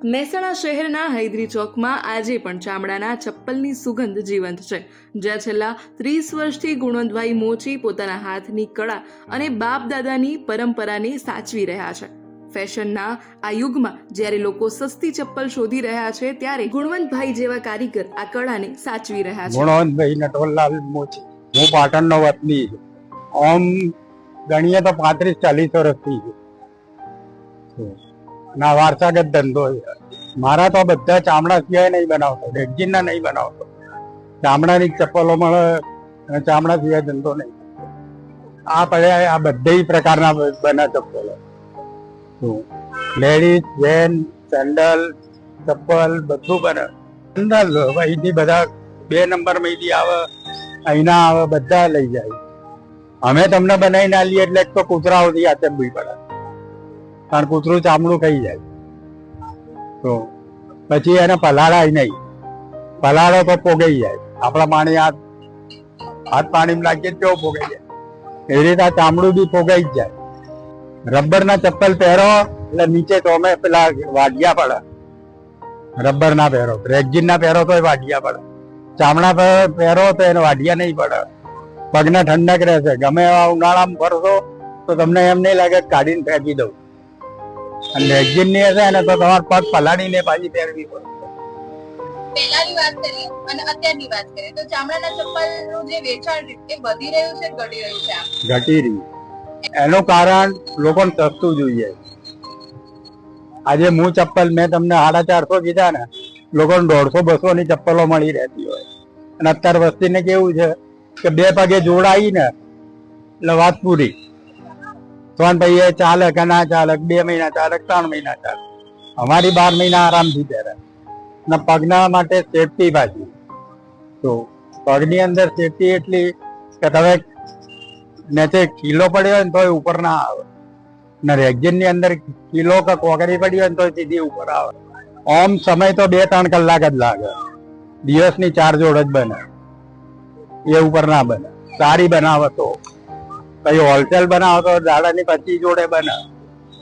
મહેસાણા શહેરના હૈદરી ચોકમાં આજે પણ ચામડાના ચપ્પલની સુગંધ જીવંત છે, જ્યાં છેલ્લા 30 વર્ષથી ગુણવંતભાઈ મોચી પોતાના હાથની કળા અને બાપ દાદાની પરંપરાને સાચવી રહ્યા છે. ફેશનના આ યુગમાં જ્યારે લોકો સસ્તી ચપ્પલ શોધી રહ્યા છે, ત્યારે ગુણવંતભાઈ જેવા કારીગર આ કળાને સાચવી રહ્યા છે. ગુણવંતભાઈ નટવરલાલ મોચી, હું પાટણનો વતની છું. આમ ગણીએ તો 35-40 વર્ષથી છું. ના વારસાગત ધંધો છે મારા. તો બધા ચામડા સિવાય નહીં બનાવતો, રેક્ઝિનના નહીં બનાવતો. ચામડાની ચપ્પલો મળે, ચામડા સિવાય ધંધો નહીં. આ પડ્યા આ બધા પ્રકારના બના ચપ્પલો, લેડીઝ, જેન્ટ્સ, સેન્ડલ, ચપ્પલ બધું બને. સેન્ડલ અહીંથી બધા 2 નંબર માંથી આવે, અહીંના આવે, બધા લઈ જાય. અમે તમને બનાવીને આલીએ એટલે એક તો કૂતરાઓથી આચંબી પડે, કારણ કૂતરું ચામડું ખાઈ જાય. તો પછી એને પલાળાય નહીં, પલાળો તો પોગાઈ જાય. આપણા પાણી હાથ પાણીમાં લાગીએ કેવું પોગાઈ જાય, એવી રીતે આ ચામડું બી પોગાઈ જ જાય. રબરના ચપ્પલ પહેરો એટલે નીચે તો અમે પેલા વાગ્યા પડે. રબર ના પહેરો, રેક્ઝિન ના પહેરો તો વાગ્યા પડે. ચામડા પહેરો તો એને વાગ્યા નહીં પડે. પગને ઠંડક રહેશે. ગમે એવા ઉનાળામાં ફરશો તો તમને એમ નહીં લાગે કાઢીને ફેંકી દઉં. અને રેક્ઝિન ની હશે ને તો તમારે પગ પલાળીને પાછી પહેરવી પડે. પહેલાની વાત કરીએ અને અત્યારની વાત કરીએ તો ચામડાના ચપ્પલનું જે વેચાણ એ વધી રહ્યું છે, ઘટી રહ્યું છે? ઘટી રહ્યું. એનું કારણ લોકોને સસ્તું જોઈએ. આજે હું ચપ્પલ મેં તમને 450 કીધા ને, લોકોને 150-200 ની ચપ્પલો મળી રહેતી હોય. અને અત્યારે વસ્તીને કેવું છે કે 2 પગે જોડાઈ ને એટલે વાત પૂરી. તો ભાઈ એ ચાલે કે ના ચાલે, 2 મહિના ચાલે, 3 મહિના ચાલે. અમારી 12 મહિના આરામથી પહેરે. ને પગના માટે સેફટી પાછી. તો પગની અંદર સેફટી એટલી કે તમે નીચે કિલો પડ્યો હોય ને તો ઉપર ના આવે, ને રેક્ઝિન ની અંદર કિલો કે કોકરી પડી હોય ને તો સીધી ઉપર આવે. ઓમ સમય તો 2-3 કલાક જ લાગે. દિવસની 4 જોડ જ બને, એ ઉપર ના બને. સારી બનાવો તો કઈ હોલસેલ બનાવો તો દાડાની 25 જોડે બને.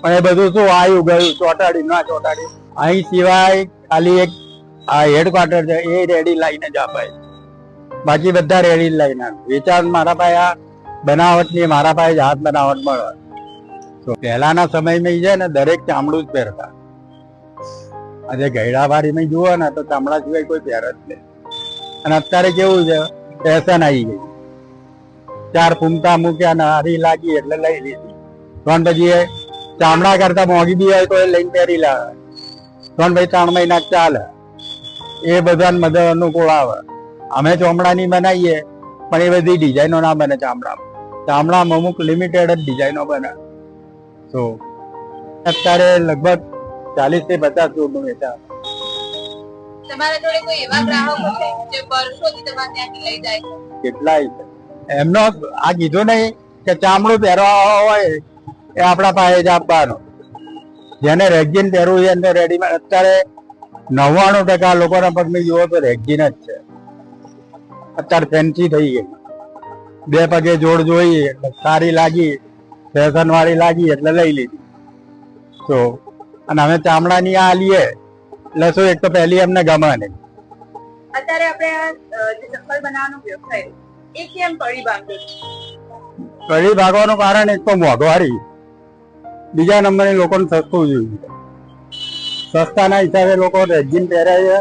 પણ એ બધું શું આવ્યું ગયું, ચોટાડી ના ચોટાડી. અહીં સિવાય ખાલી એક આ હેડક્વાર્ટર છે, એ રેડી લાઈને જ અપાય. બાકી બધા રેડી લાઈને વેચાણ મારા પાસે આ બનાવટની, મારા પાસે હાથ બનાવટ મળે. તો પહેલાના સમયમાં છે ને દરેક ચામડું જ પહેરતા. આજે ગયડાવાડીમાં જુઓ ને તો ચામડા સિવાય કોઈ પહેર જ નહીં. અને અત્યારે કેવું છે, ફેશન આવી ગઈ. 4 ફૂમતા મૂક્યા ને હારી લાગી એટલે લઈ લીધી. પણ પછી ચામડા કરતા મોંઘી બી હોય તો એ લઈને પહેરી લાવે. પણ ભાઈ 3 મહિના ચાલે. એ બધાને મદદ અનુકૂળ આવે. અમે ચોમડાની બનાવીએ પણ એ બધી ડિઝાઇનો ના બને ચામડામાં. ચામડામાં અમુક લિમિટેડ જ ડિઝાઇનો બને. તો અત્યારે લગભગ 40-50 જોડનું વેચાણ. તમારા જોડે કોઈ એવા ગ્રાહકો છે જે વર્ષોથી તમારે ત્યાંથી લઈ જાય છે? કેટલાય છે. એમનો આ કીધું નહીં કે ચામડું પહેરવા હોય એ આપણા પાસે જ આપવાનો. જેને રેક્ઝિન પહેરવું છે એને રેડીમેડ. અત્યારે 99% લોકોના પગમાં જુઓ તો રેક્ઝિન જ છે. અત્યારે ફેન્સી થઈ ગઈ. 2 પગે જોડ જોઈ એટલે સારી લાગી, ફેશન વાળી લાગી એટલે લઈ લીધી. તો અને અમે ચામડાની આ લઈએ એટલે શું, એક તો પહેલી અમને ગમે નહીં. અત્યારે આપણે જે ચપ્પલ બનાવવાનો વ્યવસાય એ કેમ પડી ભાગ્યો છે? કડી ભાગવાનું કારણ એક તો મોંઘવારી, બીજા નંબરે લોકોને સસ્તું જોઈએ. સસ્તાના હિસાબે લોકો રેક્ઝિન પહેરે છે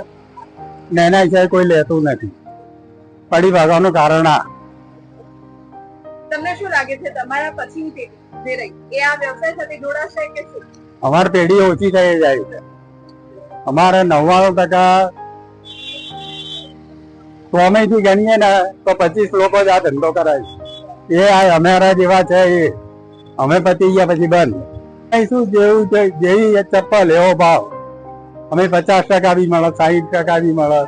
ને એના હિસાબે કોઈ લેતું નથી. પડી ભાગવાનું કારણ આ. તમને શું લાગે છે તમારા પછીની પેઢી જે રહી એ આ વ્યવસાય સાથે જોડાશે કે શું? અમારી પેઢી ઓછી થઈ જાય છે. અમારે 99% સ્વામીથી ગણીએ ને તો 25 લોકો જ આ ધંધો કરાય છે. એ આ અમારા જેવા છે. એ અમે પતી ગયા પછી બંધ. શું જેવું જેવી ચપ્પલ એવો ભાવ. અમે 50% બી મળે, 60% બી મળે.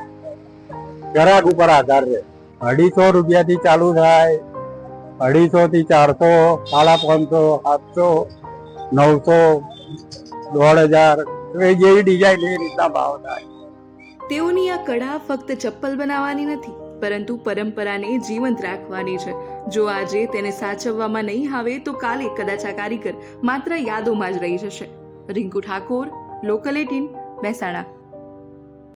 ગ્રાહક ઉપર આધાર છે. 250 રૂપિયાથી ચાલુ થાય, 250 થી 400, 550, 700, 900, 1000 જેવી ડિઝાઇન એ રીતના ભાવ થાય. તેઓની આ કળા ફક્ત ચપ્પલ બનાવવાની નથી, પરંતુ પરંપરાને જીવંત રાખવાની છે. જો આજે તેને સાચવવામાં નહીં આવે તો કાલે કદાચ આ કારીગર માત્ર યાદોમાં જ રહી જશે. રિંકુ ઠાકોર, લોકલ 18, મહેસાણા.